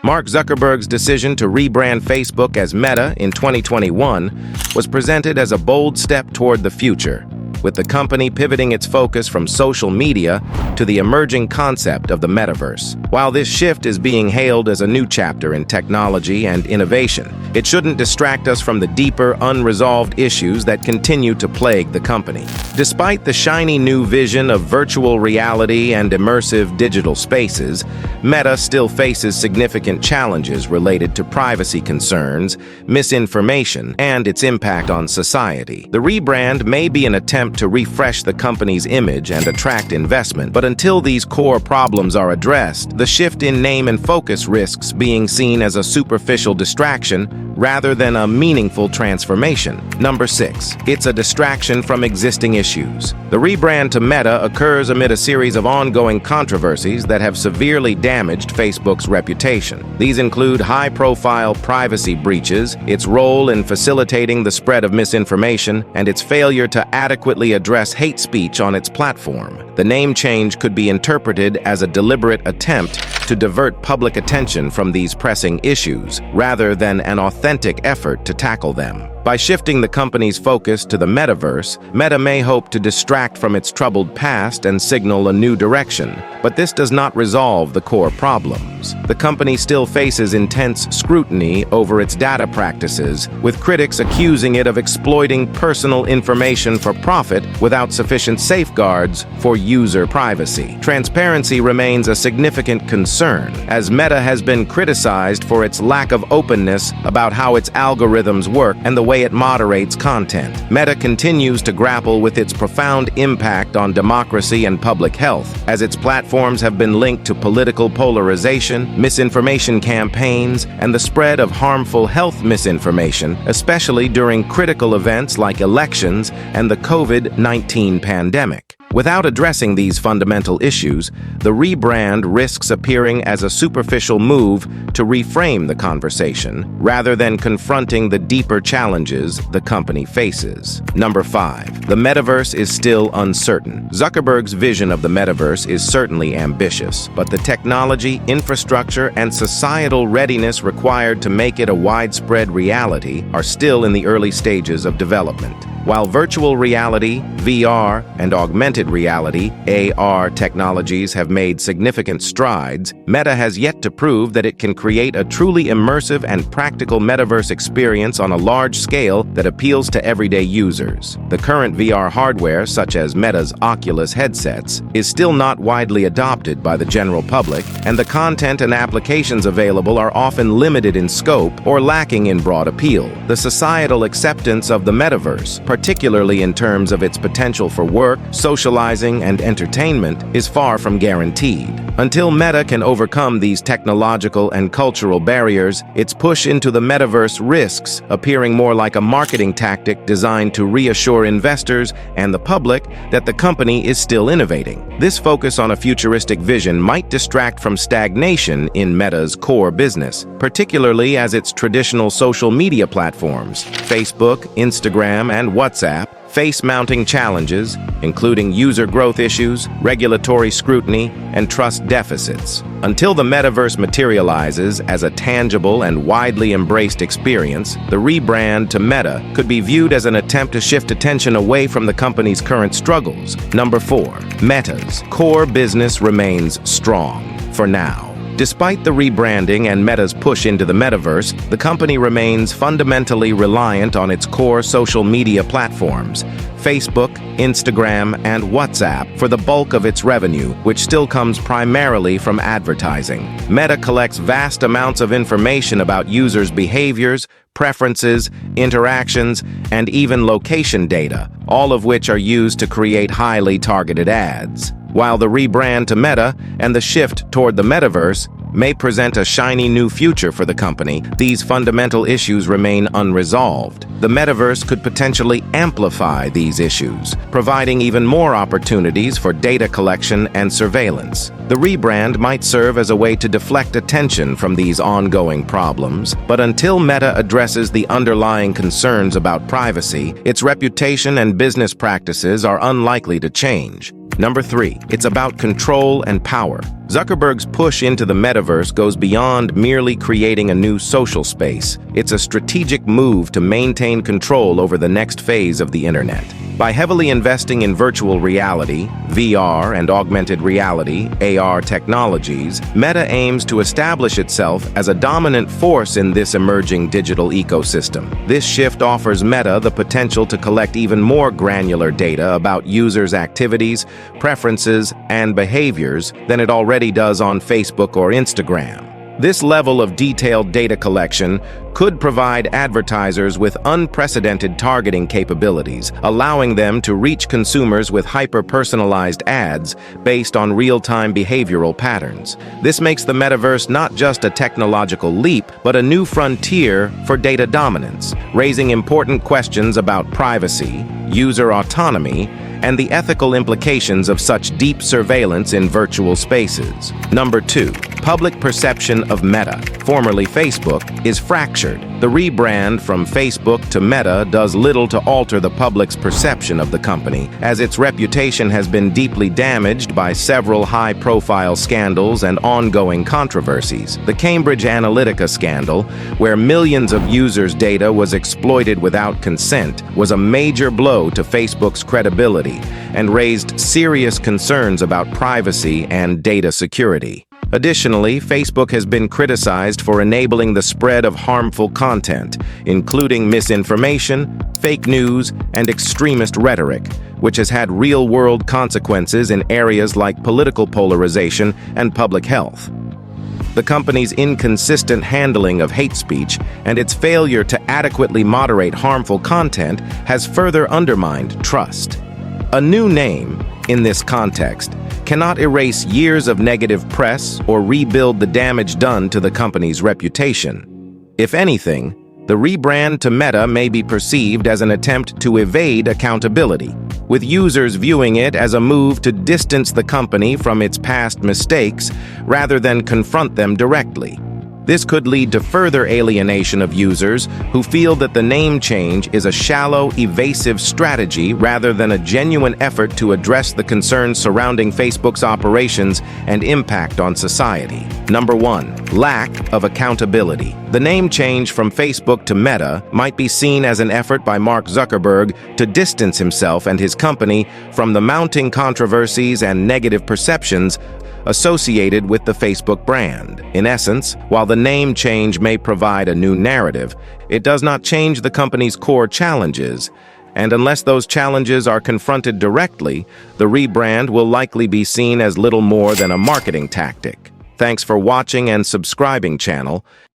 Mark Zuckerberg's decision to rebrand Facebook as Meta in 2021 was presented as a bold step toward the future, with the company pivoting its focus from social media to the emerging concept of the metaverse. While this shift is being hailed as a new chapter in technology and innovation, it shouldn't distract us from the deeper, unresolved issues that continue to plague the company. Despite the shiny new vision of virtual reality and immersive digital spaces, Meta still faces significant challenges related to privacy concerns, misinformation, and its impact on society. The rebrand may be an attempt to refresh the company's image and attract investment, but until these core problems are addressed, the shift in name and focus risks being seen as a superficial distraction rather than a meaningful transformation. Number 6. It's a distraction from existing issues. The rebrand to Meta occurs amid a series of ongoing controversies that have severely damaged Facebook's reputation. These include high-profile privacy breaches, its role in facilitating the spread of misinformation, and its failure to adequately address hate speech on its platform. The name change could be interpreted as a deliberate attempt to divert public attention from these pressing issues, rather than an authentic effort to tackle them. By shifting the company's focus to the metaverse, Meta may hope to distract from its troubled past and signal a new direction, but this does not resolve the core problems. The company still faces intense scrutiny over its data practices, with critics accusing it of exploiting personal information for profit without sufficient safeguards for user privacy. Transparency remains a significant concern, as Meta has been criticized for its lack of openness about how its algorithms work and the way it moderates content. Meta continues to grapple with its profound impact on democracy and public health, as its platforms have been linked to political polarization, misinformation campaigns, and the spread of harmful health misinformation, especially during critical events like elections and the COVID-19 pandemic. Without addressing these fundamental issues, the rebrand risks appearing as a superficial move to reframe the conversation, rather than confronting the deeper challenges the company faces. Number 5. The metaverse is still uncertain. Zuckerberg's vision of the metaverse is certainly ambitious, but the technology, infrastructure, and societal readiness required to make it a widespread reality are still in the early stages of development. While virtual reality, VR, and augmented reality, AR technologies have made significant strides, Meta has yet to prove that it can create a truly immersive and practical metaverse experience on a large scale that appeals to everyday users. The current VR hardware, such as Meta's Oculus headsets, is still not widely adopted by the general public, and the content and applications available are often limited in scope or lacking in broad appeal. The societal acceptance of the metaverse, particularly in terms of its potential for work, socializing, and entertainment, is far from guaranteed. Until Meta can overcome these technological and cultural barriers, its push into the metaverse risks appearing more like a marketing tactic designed to reassure investors and the public that the company is still innovating. This focus on a futuristic vision might distract from stagnation in Meta's core business, particularly as its traditional social media platforms, Facebook, Instagram, and WhatsApp, face mounting challenges, including user growth issues, regulatory scrutiny, and trust deficits. Until the metaverse materializes as a tangible and widely embraced experience, the rebrand to Meta could be viewed as an attempt to shift attention away from the company's current struggles. Number 4. Meta's core business remains strong for now. Despite the rebranding and Meta's push into the metaverse, the company remains fundamentally reliant on its core social media platforms, Facebook, Instagram, and WhatsApp, for the bulk of its revenue, which still comes primarily from advertising. Meta collects vast amounts of information about users' behaviors, preferences, interactions, and even location data, all of which are used to create highly targeted ads. While the rebrand to Meta and the shift toward the metaverse may present a shiny new future for the company, these fundamental issues remain unresolved. The metaverse could potentially amplify these issues, providing even more opportunities for data collection and surveillance. The rebrand might serve as a way to deflect attention from these ongoing problems, but until Meta addresses the underlying concerns about privacy, its reputation and business practices are unlikely to change. Number 3. It's about control and power. Zuckerberg's push into the metaverse goes beyond merely creating a new social space. It's a strategic move to maintain control over the next phase of the internet. By heavily investing in virtual reality, VR, and augmented reality, AR technologies, Meta aims to establish itself as a dominant force in this emerging digital ecosystem. This shift offers Meta the potential to collect even more granular data about users' activities, preferences, and behaviors than it already does on Facebook or Instagram. This level of detailed data collection could provide advertisers with unprecedented targeting capabilities, allowing them to reach consumers with hyper-personalized ads based on real-time behavioral patterns. This makes the metaverse not just a technological leap, but a new frontier for data dominance, raising important questions about privacy, user autonomy, and the ethical implications of such deep surveillance in virtual spaces. Number 2. Public perception of Meta, formerly Facebook, is fractured. The rebrand from Facebook to Meta does little to alter the public's perception of the company, as its reputation has been deeply damaged by several high-profile scandals and ongoing controversies. The Cambridge Analytica scandal, where millions of users' data was exploited without consent, was a major blow to Facebook's credibility and raised serious concerns about privacy and data security. Additionally, Facebook has been criticized for enabling the spread of harmful content, including misinformation, fake news, and extremist rhetoric, which has had real-world consequences in areas like political polarization and public health. The company's inconsistent handling of hate speech and its failure to adequately moderate harmful content has further undermined trust. A new name, in this context, cannot erase years of negative press or rebuild the damage done to the company's reputation. If anything, the rebrand to Meta may be perceived as an attempt to evade accountability, with users viewing it as a move to distance the company from its past mistakes rather than confront them directly. This could lead to further alienation of users who feel that the name change is a shallow, evasive strategy rather than a genuine effort to address the concerns surrounding Facebook's operations and impact on society. Number 1. Lack of accountability. The name change from Facebook to Meta might be seen as an effort by Mark Zuckerberg to distance himself and his company from the mounting controversies and negative perceptions associated with the Facebook brand. In essence, while the name change may provide a new narrative, it does not change the company's core challenges, and unless those challenges are confronted directly, the rebrand will likely be seen as little more than a marketing tactic. Thanks for watching and subscribing channel.